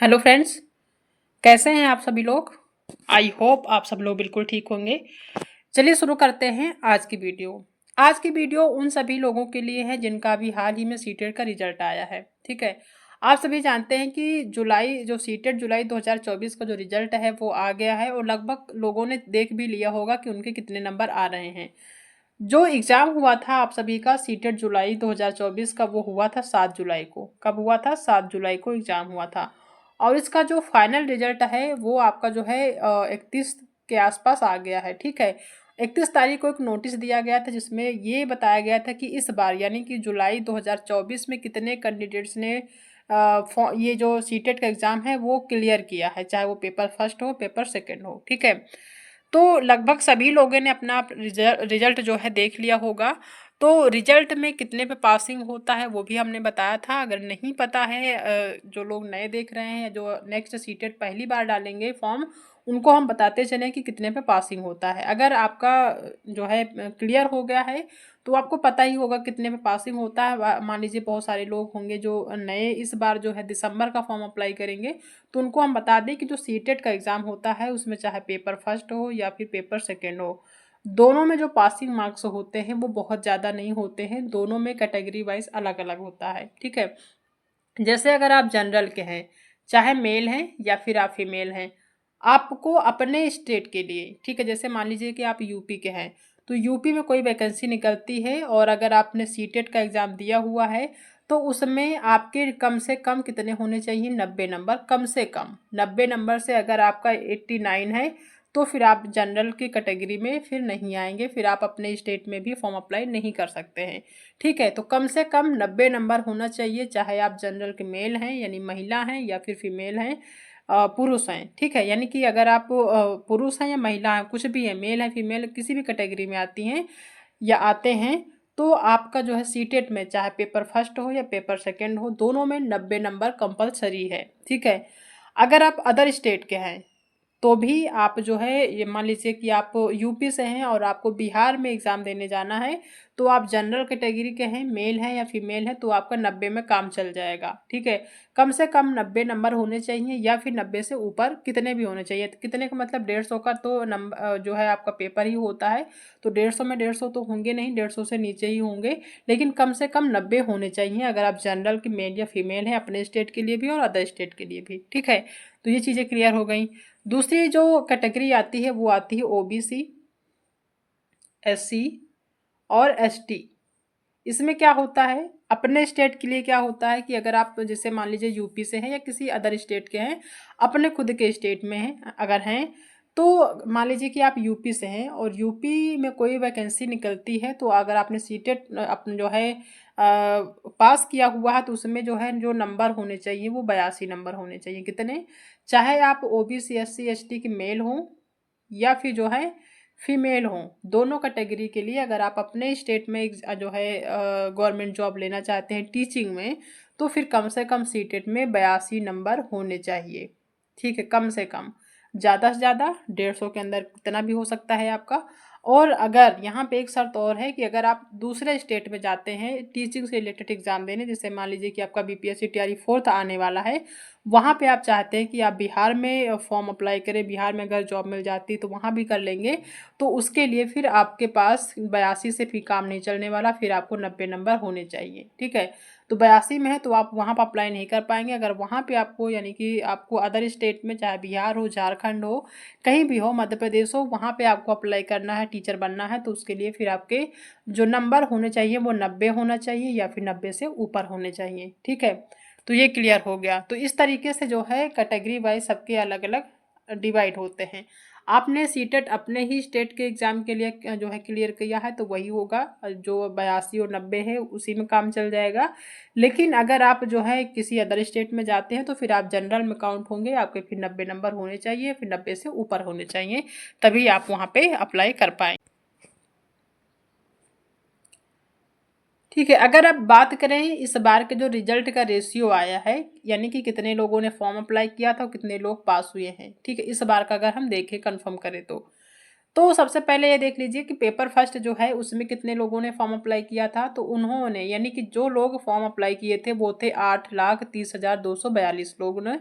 Hello friends, कैसे हैं आप सभी लोग। आई होप आप सब लोग बिल्कुल ठीक होंगे। चलिए शुरू करते हैं आज की वीडियो उन सभी लोगों के लिए है जिनका अभी हाल ही में सीटेट का रिजल्ट आया है। ठीक है, आप सभी जानते हैं कि जुलाई जो सीटेट जुलाई 2024 का जो रिजल्ट है वो आ गया है और लगभग लोगों ने देख भी लिया होगा कि उनके कितने नंबर आ रहे हैं। जो एग्ज़ाम हुआ था आप सभी का सीटेट जुलाई 2024 का, वो हुआ था 7 जुलाई को। कब हुआ था? 7 जुलाई को एग्ज़ाम हुआ था। और इसका जो फाइनल रिजल्ट है वो आपका जो है 31 के आसपास आ गया है। ठीक है, 31 तारीख को एक नोटिस दिया गया था जिसमें ये बताया गया था कि इस बार यानी कि जुलाई 2024 में कितने कैंडिडेट्स ने ये जो सीटेट का एग्ज़ाम है वो क्लियर किया है, चाहे वो पेपर फर्स्ट हो पेपर सेकेंड हो। ठीक है, तो लगभग सभी लोगों ने अपना रिजल्ट जो है देख लिया होगा। तो रिजल्ट में कितने पे पासिंग होता है वो भी हमने बताया था। अगर नहीं पता है, जो लोग नए देख रहे हैं, जो नेक्स्ट सीटेट पहली बार डालेंगे फॉर्म, उनको हम बताते चलें कि कितने पे पासिंग होता है। अगर आपका जो है क्लियर हो गया है तो आपको पता ही होगा कितने पे पासिंग होता है। मान लीजिए बहुत सारे लोग होंगे जो नए इस बार जो है दिसंबर का फॉर्म अप्लाई करेंगे, तो उनको हम बता दें कि जो सीटेट का एग्ज़ाम होता है उसमें चाहे पेपर फर्स्ट हो या फिर पेपर सेकेंड हो, दोनों में जो पासिंग मार्क्स होते हैं वो बहुत ज़्यादा नहीं होते हैं। दोनों में कैटेगरी वाइज अलग अलग होता है। ठीक है, जैसे अगर आप जनरल के हैं, चाहे मेल हैं या फिर आप फीमेल हैं, आपको अपने स्टेट के लिए, ठीक है, जैसे मान लीजिए कि आप यूपी के हैं तो यूपी में कोई वैकेंसी निकलती है और अगर आपने सीटेट का एग्ज़ाम दिया हुआ है तो उसमें आपके कम से कम कितने होने चाहिए? 90 नंबर, कम से कम 90 नंबर से अगर आपका 89 है तो फिर आप जनरल की कैटेगरी में फिर नहीं आएंगे, फिर आप अपने स्टेट में भी फॉर्म अप्लाई नहीं कर सकते हैं। ठीक है, तो कम से कम 90 नंबर होना चाहिए, चाहे आप जनरल के मेल हैं यानी महिला हैं या फिर फीमेल हैं, पुरुष हैं। ठीक है, यानी कि अगर आप पुरुष हैं या महिला हैं, कुछ भी है, मेल है फीमेल किसी भी कैटेगरी में आती हैं या आते हैं, तो आपका जो है सीटेट में चाहे पेपर फर्स्ट हो या पेपर सेकेंड हो, दोनों में 90 नंबर कंपलसरी है। ठीक है, अगर आप अदर स्टेट के हैं तो भी आप जो है, ये मान लीजिए कि आप यूपी से हैं और आपको बिहार में एग्ज़ाम देने जाना है, तो आप जनरल कैटेगरी के हैं, मेल हैं या फीमेल हैं, तो आपका 90 में काम चल जाएगा। ठीक है, कम से कम 90 नंबर होने चाहिए या फिर 90 से ऊपर कितने भी होने चाहिए। तो कितने का मतलब 150 का तो नंबर जो है आपका पेपर ही होता है, तो 150 में 150 तो होंगे नहीं, 150 से नीचे ही होंगे, लेकिन कम से कम 90 होने चाहिए अगर आप जनरल के मेल या फीमेल हैं, अपने स्टेट के लिए भी और अदर स्टेट के लिए भी। ठीक है, तो ये चीज़ें क्लियर हो गई। दूसरी जो कैटेगरी आती है वो आती है ओबीसी, एससी और एसटी। इसमें क्या होता है, अपने स्टेट के लिए क्या होता है कि अगर आप जैसे मान लीजिए यूपी से हैं या किसी अदर स्टेट के हैं, अपने खुद के स्टेट में हैं अगर हैं, तो मान लीजिए कि आप यूपी से हैं और यूपी में कोई वैकेंसी निकलती है, तो अगर आपने सीटेट अपने जो है पास किया हुआ है तो उसमें जो है जो नंबर होने चाहिए वो 82 नंबर होने चाहिए। कितने? चाहे आप ओबीसी एससी एसटी के मेल हों या फिर जो है फीमेल हों, दोनों कैटेगरी के लिए अगर आप अपने स्टेट में जो है गवर्नमेंट जॉब लेना चाहते हैं टीचिंग में, तो फिर कम से कम सीटेट में 82 नंबर होने चाहिए। ठीक है, कम से कम, ज़्यादा से ज़्यादा 150 के अंदर कितना भी हो सकता है आपका। और अगर यहाँ पे एक शर्त और है कि अगर आप दूसरे स्टेट में जाते हैं टीचिंग से रिलेटेड एग्जाम देने, जैसे मान लीजिए कि आपका बीपीएससी टीआरई 4th आने वाला है, वहाँ पे आप चाहते हैं कि आप बिहार में फॉर्म अप्लाई करें, बिहार में अगर जॉब मिल जाती है तो वहाँ भी कर लेंगे, तो उसके लिए फिर आपके पास 82 से फिर काम नहीं चलने वाला, फिर आपको 90 नंबर होने चाहिए। ठीक है, तो 82 में है तो आप वहाँ पर अप्लाई नहीं कर पाएंगे। अगर वहाँ पे आपको यानी कि आपको अदर स्टेट में, चाहे बिहार हो, झारखंड हो, कहीं भी हो, मध्य प्रदेश हो, वहाँ पे आपको अप्लाई करना है, टीचर बनना है, तो उसके लिए फिर आपके जो नंबर होने चाहिए वो 90 होना चाहिए या फिर 90 से ऊपर होने चाहिए। ठीक है, तो ये क्लियर हो गया। तो इस तरीके से जो है कैटेगरी वाइज सबके अलग अलग डिवाइड होते हैं। आपने सीटेट अपने ही स्टेट के एग्ज़ाम के लिए जो है क्लियर किया है तो वही होगा, जो 82 और 90 है उसी में काम चल जाएगा। लेकिन अगर आप जो है किसी अदर स्टेट में जाते हैं तो फिर आप जनरल में काउंट होंगे, आपके फिर 90 नंबर होने चाहिए, फिर 90 से ऊपर होने चाहिए, तभी आप वहाँ पे अप्लाई कर पाएँ। ठीक है, अगर आप बात करें इस बार के जो रिजल्ट का रेशियो आया है, यानी कि कितने लोगों ने फॉर्म अप्लाई किया था और कितने लोग पास हुए हैं, ठीक है, इस बार का अगर हम देखें कंफर्म करें तो सबसे पहले ये देख लीजिए कि पेपर फर्स्ट जो है उसमें कितने लोगों ने फॉर्म अप्लाई किया था। तो उन्होंने यानी कि जो लोग फॉर्म अप्लाई किए थे वो थे 8,30,242 लोगों ने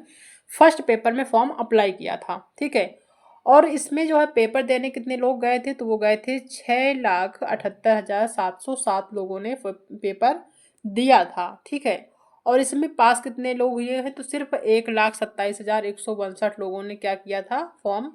फर्स्ट पेपर में फॉर्म अप्लाई किया था, ठीक है। और इसमें जो है पेपर देने कितने लोग गए थे, तो वो गए थे 6,78,707 लोगों ने पेपर दिया था, ठीक है। और इसमें पास कितने लोग हुए हैं, तो सिर्फ 1,27,162 लोगों ने क्या किया था, फॉर्म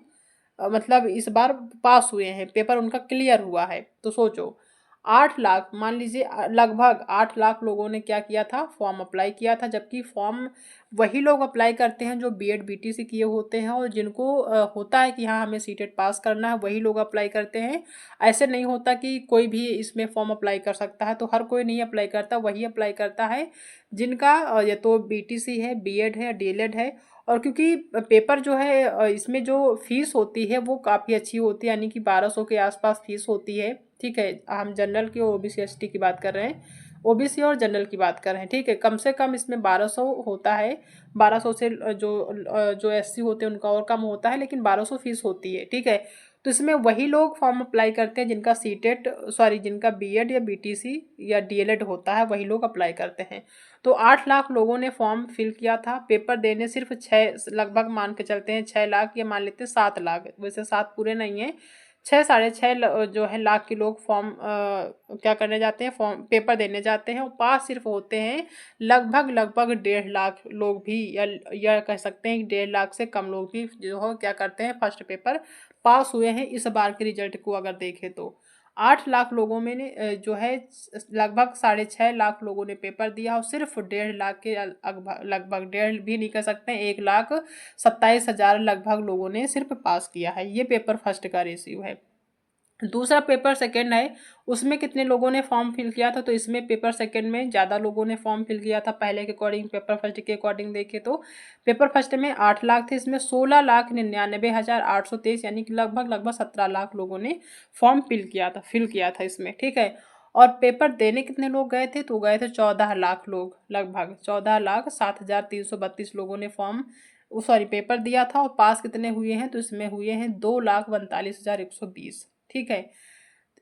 मतलब इस बार पास हुए हैं, पेपर उनका क्लियर हुआ है। तो सोचो 8 लाख, मान लीजिए लगभग 8 लाख लोगों ने क्या किया था, फॉर्म अप्लाई किया था। जबकि फॉर्म वही लोग अप्लाई करते हैं जो बीएड बीटीसी किए होते हैं और जिनको होता है कि हाँ हमें सीटेट पास करना है, वही लोग अप्लाई करते हैं। ऐसे नहीं होता कि कोई भी इसमें फॉर्म अप्लाई कर सकता है, तो हर कोई नहीं अप्लाई करता, वही अप्लाई करता है जिनका या तो बीटीसी है, बीएड है, डीएलएड है। और क्योंकि पेपर जो है इसमें जो फीस होती है वो काफ़ी अच्छी होती है, यानी कि 1200 के आसपास फीस होती है, ठीक है। हम जनरल की और ओबीसी एसटी की बात कर रहे हैं, ओबीसी और जनरल की बात कर रहे हैं, ठीक है। कम से कम इसमें 1200 होता है, 1200 से जो एससी होते हैं उनका और कम होता है, लेकिन 1200 फीस होती है, ठीक है। तो इसमें वही लोग फॉर्म अप्लाई करते हैं जिनका सीटेट सॉरी जिनका बीएड या बीटीसी या डीएलएड होता है, वही लोग अप्लाई करते हैं। तो 8 लाख लोगों ने फॉर्म फिल किया था। पेपर देने सिर्फ 6 लगभग मान के चलते हैं 6 लाख या मान लेते हैं 7 लाख, वैसे 7 पूरे नहीं है, 6 साढ़े 6 जो है लाख के लोग फॉर्म क्या करने जाते हैं, फॉर्म पेपर देने जाते हैं। और पास सिर्फ होते हैं लगभग लगभग 1.5 लाख लोग भी, या कह सकते हैं 1.5 लाख से कम लोग भी जो है क्या करते हैं, फर्स्ट पेपर पास हुए हैं इस बार के रिजल्ट को अगर देखें तो। 8 लाख लोगों में ने जो है लगभग 6.5 लाख लोगों ने पेपर दिया और सिर्फ 1.5 लाख के लगभग डेढ़ भी नहीं कर सकते, 1,27,000 लगभग लोगों ने सिर्फ पास किया है। ये पेपर फर्स्ट का रेशियो है। दूसरा पेपर सेकंड है, उसमें कितने लोगों ने फॉर्म फिल किया था, तो इसमें पेपर सेकंड में ज़्यादा लोगों ने फॉर्म फिल किया था पहले के अकॉर्डिंग, पेपर फर्स्ट के अकॉर्डिंग देखें तो पेपर फर्स्ट में 8 लाख थे, इसमें 16,99,823 यानी कि लगभग लगभग 17 लाख लोगों ने फॉर्म फिल किया था इसमें, ठीक है। और पेपर देने कितने लोग गए थे, तो गए थे 14 लाख लोग, लगभग 14,07,332 लोगों ने फॉर्म सॉरी पेपर दिया था। और पास कितने हुए हैं, तो इसमें हुए हैं 2,42,120, ठीक है।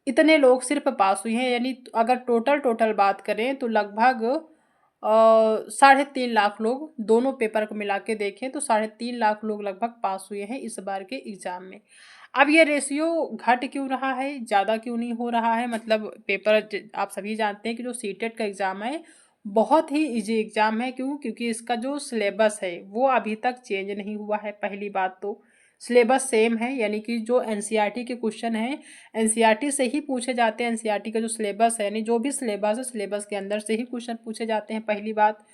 इतने लोग सिर्फ पास हुए हैं, यानी अगर टोटल बात करें तो लगभग 3.5 लाख लोग दोनों पेपर को मिला के देखें तो 3.5 लाख लोग लगभग पास हुए हैं इस बार के एग्ज़ाम में। अब ये रेशियो घट क्यों रहा है, ज़्यादा क्यों नहीं हो रहा है, मतलब पेपर आप सभी जानते हैं कि जो सीटेट का एग्ज़ाम है बहुत ही इजी एग्ज़ाम है। क्यों, क्योंकि इसका जो सिलेबस है वो अभी तक चेंज नहीं हुआ है। पहली बात तो सिलेबस सेम है, यानी कि जो एनसीईआरटी के क्वेश्चन हैं एनसीईआरटी से ही पूछे जाते हैं। एनसीईआरटी का जो सिलेबस है, यानी जो भी सिलेबस है सिलेबस के अंदर से ही क्वेश्चन पूछे जाते हैं, पहली बात।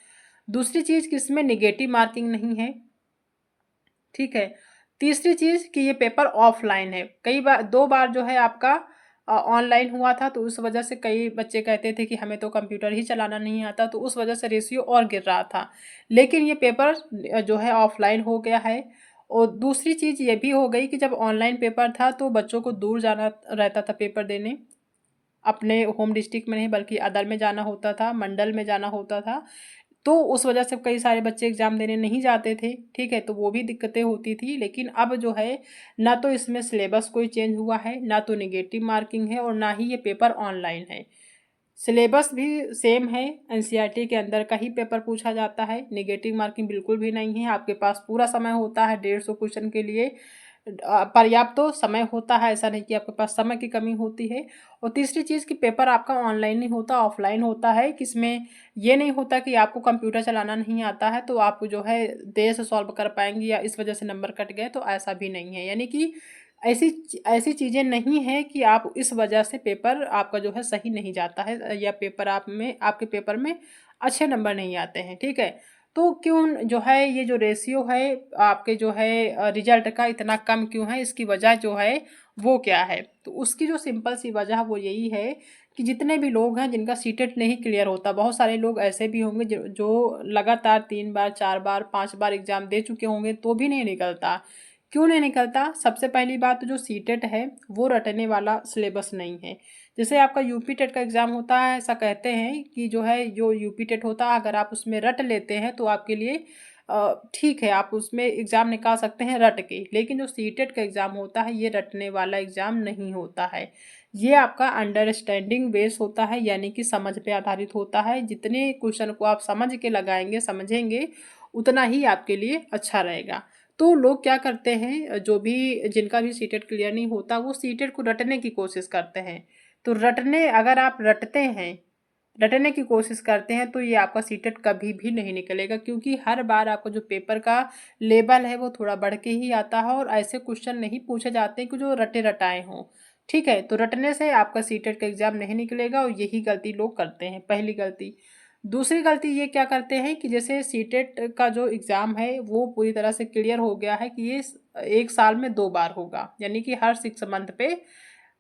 दूसरी चीज़ कि इसमें निगेटिव मार्किंग नहीं है, ठीक है। तीसरी चीज़ कि ये पेपर ऑफलाइन है। कई बार 2 बार जो है आपका ऑनलाइन हुआ था, तो उस वजह से कई बच्चे कहते थे कि हमें तो कंप्यूटर ही चलाना नहीं आता, तो उस वजह से रेशियो और गिर रहा था। लेकिन ये पेपर जो है ऑफलाइन हो गया है। और दूसरी चीज़ ये भी हो गई कि जब ऑनलाइन पेपर था तो बच्चों को दूर जाना रहता था पेपर देने, अपने होम डिस्ट्रिक्ट में नहीं बल्कि अदर में जाना होता था, मंडल में जाना होता था। तो उस वजह से कई सारे बच्चे एग्ज़ाम देने नहीं जाते थे, ठीक है। तो वो भी दिक्कतें होती थी। लेकिन अब जो है ना तो इसमें सिलेबस कोई चेंज हुआ है, ना तो नेगेटिव मार्किंग है और ना ही ये पेपर ऑनलाइन है। सिलेबस भी सेम है, एनसीईआरटी के अंदर का ही पेपर पूछा जाता है। नेगेटिव मार्किंग बिल्कुल भी नहीं है। आपके पास पूरा समय होता है 150 क्वेश्चन के लिए, पर्याप्त तो समय होता है, ऐसा नहीं कि आपके पास समय की कमी होती है। और तीसरी चीज़ कि पेपर आपका ऑनलाइन नहीं होता, ऑफलाइन होता है। कि इसमें ये नहीं होता कि आपको कंप्यूटर चलाना नहीं आता है तो आप जो है देर से सॉल्व कर पाएंगे या इस वजह से नंबर कट गए, तो ऐसा भी नहीं है। यानी कि ऐसी ऐसी चीज़ें नहीं है कि आप इस वजह से पेपर आपका जो है सही नहीं जाता है या पेपर आपके पेपर में अच्छे नंबर नहीं आते हैं, ठीक है। तो क्यों जो है ये जो रेशियो है आपके जो है रिजल्ट का इतना कम क्यों है, इसकी वजह जो है वो क्या है, तो उसकी जो सिंपल सी वजह वो यही है कि जितने भी लोग हैं जिनका सीटेट नहीं क्लियर होता, बहुत सारे लोग ऐसे भी होंगे जो लगातार 3 बार 4 बार 5 बार एग्ज़ाम दे चुके होंगे तो भी नहीं निकलता। क्यों नहीं निकलता, सबसे पहली बात तो जो सीटेट है वो रटने वाला सिलेबस नहीं है। जैसे आपका यूपी टेट का एग्ज़ाम होता है, ऐसा कहते हैं कि जो है जो यूपी टेट होता है अगर आप उसमें रट लेते हैं तो आपके लिए ठीक है, आप उसमें एग्ज़ाम निकाल सकते हैं रट के। लेकिन जो सीटेट का एग्ज़ाम होता है ये रटने वाला एग्ज़ाम नहीं होता है। ये आपका अंडरस्टैंडिंग बेस होता है, यानी कि समझ पे आधारित होता है। जितने क्वेश्चन को आप समझ के लगाएंगे समझेंगे उतना ही आपके लिए अच्छा रहेगा। तो लोग क्या करते हैं, जो भी जिनका भी सीटेट क्लियर नहीं होता वो सीटेट को रटने की कोशिश करते हैं। तो अगर आप रटने की कोशिश करते हैं तो ये आपका सीटेट कभी भी नहीं निकलेगा, क्योंकि हर बार आपका जो पेपर का लेवल है वो थोड़ा बढ़ के ही आता है और ऐसे क्वेश्चन नहीं पूछे जाते कि जो रटे रटाए हों। ठीक है, तो रटने से आपका सीटेट का एग्जाम नहीं निकलेगा और यही गलती लोग करते हैं, पहली गलती। दूसरी गलती ये क्या करते हैं कि जैसे सीटेट का जो एग्ज़ाम है वो पूरी तरह से क्लियर हो गया है कि ये 1 साल में 2 बार होगा, यानी कि हर 6 मंथ पे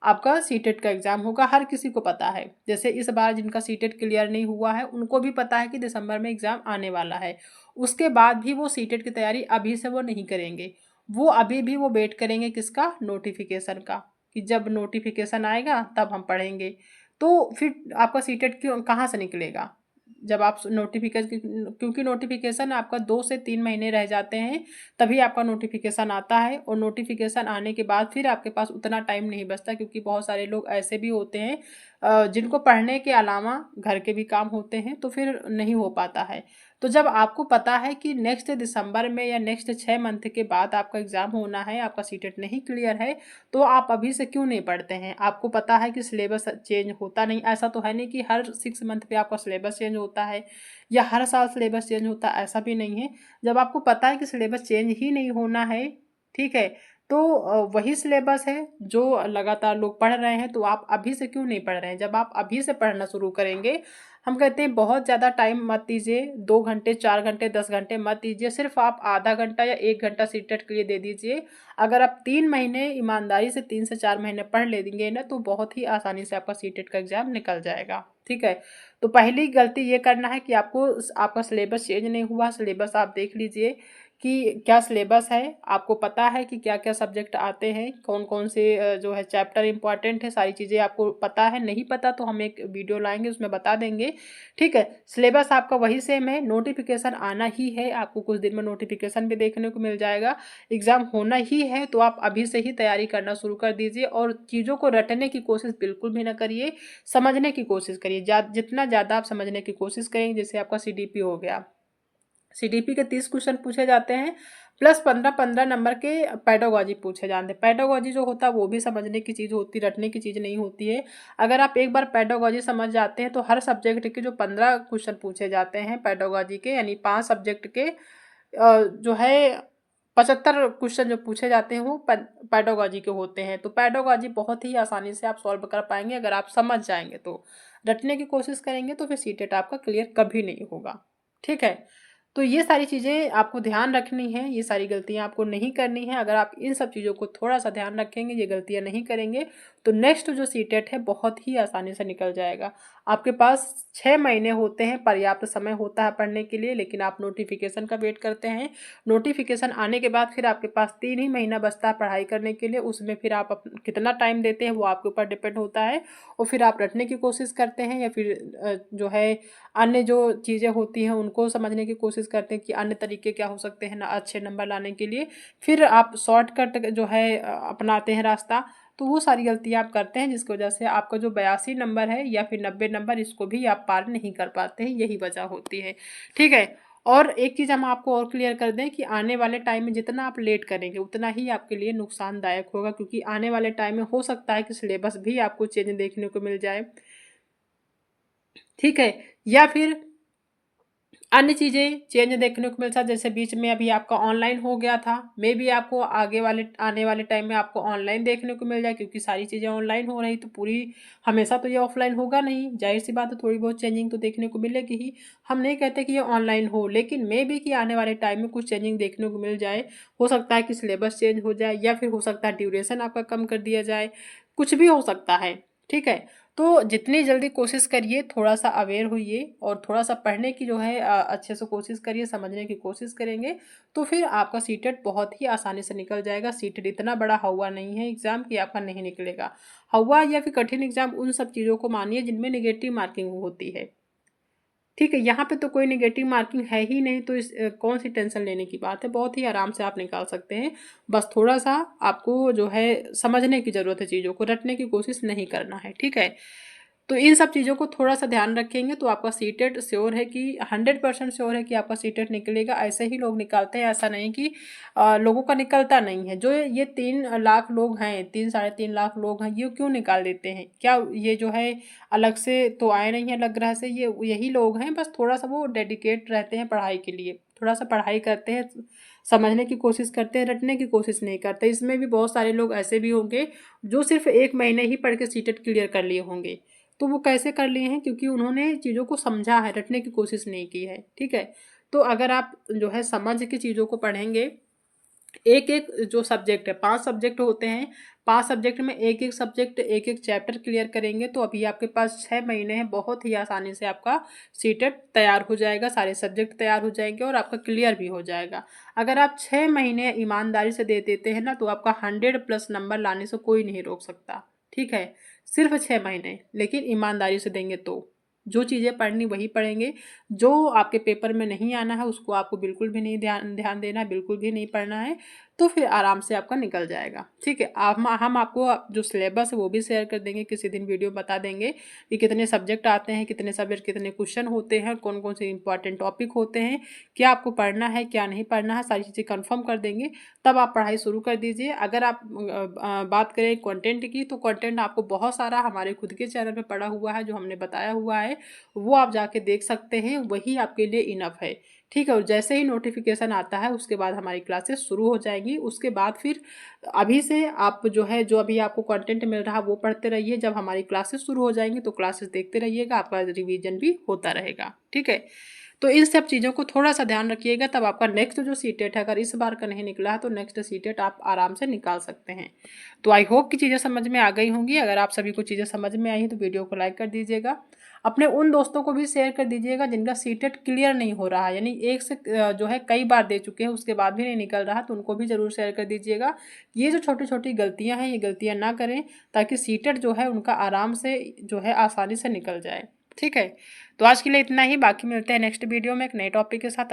आपका सीटेट का एग्ज़ाम होगा। हर किसी को पता है, जैसे इस बार जिनका सीटेट क्लियर नहीं हुआ है उनको भी पता है कि दिसंबर में एग्ज़ाम आने वाला है। उसके बाद भी वो सीटेट की तैयारी अभी से वो नहीं करेंगे, वो अभी भी वो वेट करेंगे किसका, नोटिफिकेशन का, कि जब नोटिफिकेशन आएगा तब हम पढ़ेंगे। तो फिर आपका सीटेट क्यों कहाँ से निकलेगा जब आप नोटिफिकेशन, क्योंकि नोटिफिकेशन आपका 2 से 3 महीने रह जाते हैं तभी आपका नोटिफिकेशन आता है, और नोटिफिकेशन आने के बाद फिर आपके पास उतना टाइम नहीं बचता, क्योंकि बहुत सारे लोग ऐसे भी होते हैं जिनको पढ़ने के अलावा घर के भी काम होते हैं, तो फिर नहीं हो पाता है। तो जब आपको पता है कि नेक्स्ट दिसंबर में या नेक्स्ट 6 मंथ के बाद आपका एग्ज़ाम होना है, आपका सीटेट नहीं क्लियर है, तो आप अभी से क्यों नहीं पढ़ते हैं। आपको पता है कि सिलेबस चेंज होता नहीं, ऐसा तो है नहीं कि हर 6 मंथ पे आपका सिलेबस चेंज होता है या हर साल सिलेबस चेंज होता है, ऐसा भी नहीं है। जब आपको पता है कि सिलेबस चेंज ही नहीं होना है, ठीक है, तो वही सिलेबस है जो लगातार लोग पढ़ रहे हैं, तो आप अभी से क्यों नहीं पढ़ रहे हैं। जब आप अभी से पढ़ना शुरू करेंगे, हम कहते हैं बहुत ज़्यादा टाइम मत दीजिए, 2 घंटे 4 घंटे 10 घंटे मत दीजिए, सिर्फ आप आधा घंटा या 1 घंटा सीटेट के लिए दे दीजिए। अगर आप 3 महीने ईमानदारी से 3 से 4 महीने पढ़ लेंगे ना, तो बहुत ही आसानी से आपका सीटेट का एग्ज़ाम निकल जाएगा। ठीक है, तो पहली गलती ये करना है कि आपका सिलेबस चेंज नहीं हुआ, सिलेबस आप देख लीजिए कि क्या सिलेबस है, आपको पता है कि क्या क्या सब्जेक्ट आते हैं, कौन कौन से जो है चैप्टर इंपॉर्टेंट है, सारी चीज़ें आपको पता है। नहीं पता तो हम एक वीडियो लाएंगे उसमें बता देंगे। ठीक है, सिलेबस आपका वही सेम है, नोटिफिकेशन आना ही है, आपको कुछ दिन में नोटिफिकेशन भी देखने को मिल जाएगा। एग्ज़ाम होना ही है, तो आप अभी से ही तैयारी करना शुरू कर दीजिए और चीज़ों को रटने की कोशिश बिल्कुल भी ना करिए, समझने की कोशिश करिए। जितना ज़्यादा आप समझने की कोशिश करेंगे, जैसे आपका सीडीपी हो गया, सीडीपी के 30 क्वेश्चन पूछे जाते हैं, प्लस 15-15 नंबर के पेडागॉजी पूछे जाते हैं। पेडागॉजी जो होता है वो भी समझने की चीज़ होती है, रटने की चीज़ नहीं होती है। अगर आप एक बार पेडागॉजी समझ जाते हैं तो हर सब्जेक्ट के जो 15 क्वेश्चन पूछे जाते हैं पेडागॉजी के, यानी 5 सब्जेक्ट के जो है 75 क्वेश्चन जो पूछे जाते हैं वो पेडागॉजी के होते हैं। तो पेडागॉजी बहुत ही आसानी से आप सॉल्व कर पाएंगे अगर आप समझ जाएंगे। तो रटने की कोशिश करेंगे तो फिर सीटेट आपका क्लियर कभी नहीं होगा। ठीक है, तो ये सारी चीज़ें आपको ध्यान रखनी है, ये सारी गलतियाँ आपको नहीं करनी है। अगर आप इन सब चीज़ों को थोड़ा सा ध्यान रखेंगे, ये गलतियाँ नहीं करेंगे, तो नेक्स्ट जो सीटेट है बहुत ही आसानी से निकल जाएगा। आपके पास 6 महीने होते हैं, पर्याप्त समय होता है पढ़ने के लिए, लेकिन आप नोटिफिकेशन का वेट करते हैं। नोटिफिकेशन आने के बाद फिर आपके पास 3 ही महीना बचता है पढ़ाई करने के लिए, उसमें फिर आप कितना टाइम देते हैं वो आपके ऊपर डिपेंड होता है। और फिर आप रटने की कोशिश करते हैं या फिर जो है अन्य जो चीज़ें होती हैं उनको समझने की कोशिश करते हैं कि अन्य तरीके क्या हो सकते हैं ना अच्छे नंबर लाने के लिए। फिर आप शॉर्टकट जो है अपनाते हैं रास्ता। तो वो सारी गलतियाँ आप करते हैं जिसकी वजह से आपका जो 82 नंबर है या फिर 90 नंबर, इसको भी आप पार नहीं कर पाते हैं, यही वजह होती है। ठीक है, और एक चीज़ हम आपको और क्लियर कर दें कि आने वाले टाइम में जितना आप लेट करेंगे उतना ही आपके लिए नुकसानदायक होगा, क्योंकि आने वाले टाइम में हो सकता है कि सिलेबस भी आपको चेंज देखने को मिल जाए। ठीक है, या फिर अन्य चीज़ें चेंज देखने को मिल सकता, जैसे बीच में अभी आपका ऑनलाइन हो गया था, मे भी आपको आने वाले टाइम में आपको ऑनलाइन देखने को मिल जाए, क्योंकि सारी चीज़ें ऑनलाइन हो रही तो पूरी हमेशा तो ये ऑफलाइन होगा नहीं, जाहिर सी बात है थोड़ी बहुत चेंजिंग तो देखने को मिलेगी ही। हम नहीं कहते कि ये ऑनलाइन हो, लेकिन मे भी कि आने वाले टाइम में कुछ चेंजिंग देखने को मिल जाए। हो सकता है कि सिलेबस चेंज हो जाए या फिर हो सकता है ड्यूरेशन आपका कम कर दिया जाए, कुछ भी हो सकता है। ठीक है, तो जितनी जल्दी कोशिश करिए, थोड़ा सा अवेयर होइए और थोड़ा सा पढ़ने की जो है अच्छे से कोशिश करिए, समझने की कोशिश करेंगे तो फिर आपका सीटेट बहुत ही आसानी से निकल जाएगा। सीटेट इतना बड़ा हवा नहीं है एग्ज़ाम कि आपका नहीं निकलेगा। हवा या फिर कठिन एग्ज़ाम उन सब चीज़ों को मानिए जिनमें नेगेटिव मार्किंग होती है। ठीक है, यहाँ पे तो कोई नेगेटिव मार्किंग है ही नहीं, तो इस कौन सी टेंशन लेने की बात है, बहुत ही आराम से आप निकाल सकते हैं। बस थोड़ा सा आपको जो है समझने की ज़रूरत है, चीज़ों को रटने की कोशिश नहीं करना है। ठीक है, तो इन सब चीज़ों को थोड़ा सा ध्यान रखेंगे तो आपका सीटेट श्योर है कि 100% श्योर है कि आपका सीटेट निकलेगा। ऐसे ही लोग निकालते हैं, ऐसा नहीं कि लोगों का निकलता नहीं है। जो ये 3 लाख लोग हैं, 3-3.5 लाख लोग हैं, ये क्यों निकाल देते हैं? क्या ये जो है अलग से तो आए नहीं है अलग ग्रह से, ये यही लोग हैं, बस थोड़ा सा वो डेडिकेट रहते हैं पढ़ाई के लिए, थोड़ा सा पढ़ाई करते हैं, समझने की कोशिश करते हैं, रटने की कोशिश नहीं करते। इसमें भी बहुत सारे लोग ऐसे भी होंगे जो सिर्फ 1 महीने ही पढ़ के सीटेट क्लियर कर लिए होंगे। तो वो कैसे कर लिए हैं? क्योंकि उन्होंने चीज़ों को समझा है, रटने की कोशिश नहीं की है। ठीक है, तो अगर आप जो है समझ के चीज़ों को पढ़ेंगे, एक एक जो सब्जेक्ट है, 5 सब्जेक्ट होते हैं, 5 सब्जेक्ट में एक एक सब्जेक्ट, एक एक चैप्टर क्लियर करेंगे तो अभी आपके पास 6 महीने हैं, बहुत ही आसानी से आपका सीटेट तैयार हो जाएगा, सारे सब्जेक्ट तैयार हो जाएंगे और आपका क्लियर भी हो जाएगा। अगर आप 6 महीने ईमानदारी से दे देते हैं ना तो आपका 100+ नंबर लाने से कोई नहीं रोक सकता। ठीक है, सिर्फ 6 महीने, लेकिन ईमानदारी से देंगे तो जो चीज़ें पढ़नी वही पढ़ेंगे, जो आपके पेपर में नहीं आना है उसको आपको बिल्कुल भी नहीं ध्यान ध्यान देना है, बिल्कुल भी नहीं पढ़ना है, तो फिर आराम से आपका निकल जाएगा। ठीक है, हम आपको जो सिलेबस है वो भी शेयर कर देंगे, किसी दिन वीडियो बता देंगे कि कितने सब्जेक्ट आते हैं, कितने सब्जेक्ट, कितने क्वेश्चन होते हैं, कौन कौन से इंपॉर्टेंट टॉपिक होते हैं, क्या आपको पढ़ना है क्या नहीं पढ़ना है, सारी चीज़ें कन्फर्म कर देंगे। तब आप पढ़ाई शुरू कर दीजिए। अगर आप बात करें कंटेंट की, तो कंटेंट आपको बहुत सारा हमारे खुद के चैनल पे पड़ा हुआ है, जो हमने बताया हुआ है वो आप जाके देख सकते हैं, वही आपके लिए इनफ है। ठीक है, और जैसे ही नोटिफिकेशन आता है उसके बाद हमारी क्लासेस शुरू हो जाएंगी। उसके बाद फिर अभी से आप जो है, जो अभी आपको कंटेंट मिल रहा है वो पढ़ते रहिए, जब हमारी क्लासेस शुरू हो जाएंगी तो क्लासेस देखते रहिएगा, आपका रिवीजन भी होता रहेगा। ठीक है, तो इन सब चीज़ों को थोड़ा सा ध्यान रखिएगा, तब आपका नेक्स्ट जो सीटेट है, अगर इस बार का नहीं निकला है तो नेक्स्ट सीटेट आप आराम से निकाल सकते हैं। तो आई होप कि चीज़ें समझ में आ गई होंगी। अगर आप सभी को चीज़ें समझ में आई हैं तो वीडियो को लाइक कर दीजिएगा, अपने उन दोस्तों को भी शेयर कर दीजिएगा जिनका सीटेट क्लियर नहीं हो रहा है, यानी एक से जो है कई बार दे चुके हैं उसके बाद भी नहीं निकल रहा, तो उनको भी ज़रूर शेयर कर दीजिएगा। ये जो छोटी छोटी गलतियां हैं ये गलतियां ना करें, ताकि सीटेट जो है उनका आराम से जो है आसानी से निकल जाए। ठीक है, तो आज के लिए इतना ही, बाकी मिलते हैं नेक्स्ट वीडियो में एक नए टॉपिक के साथ।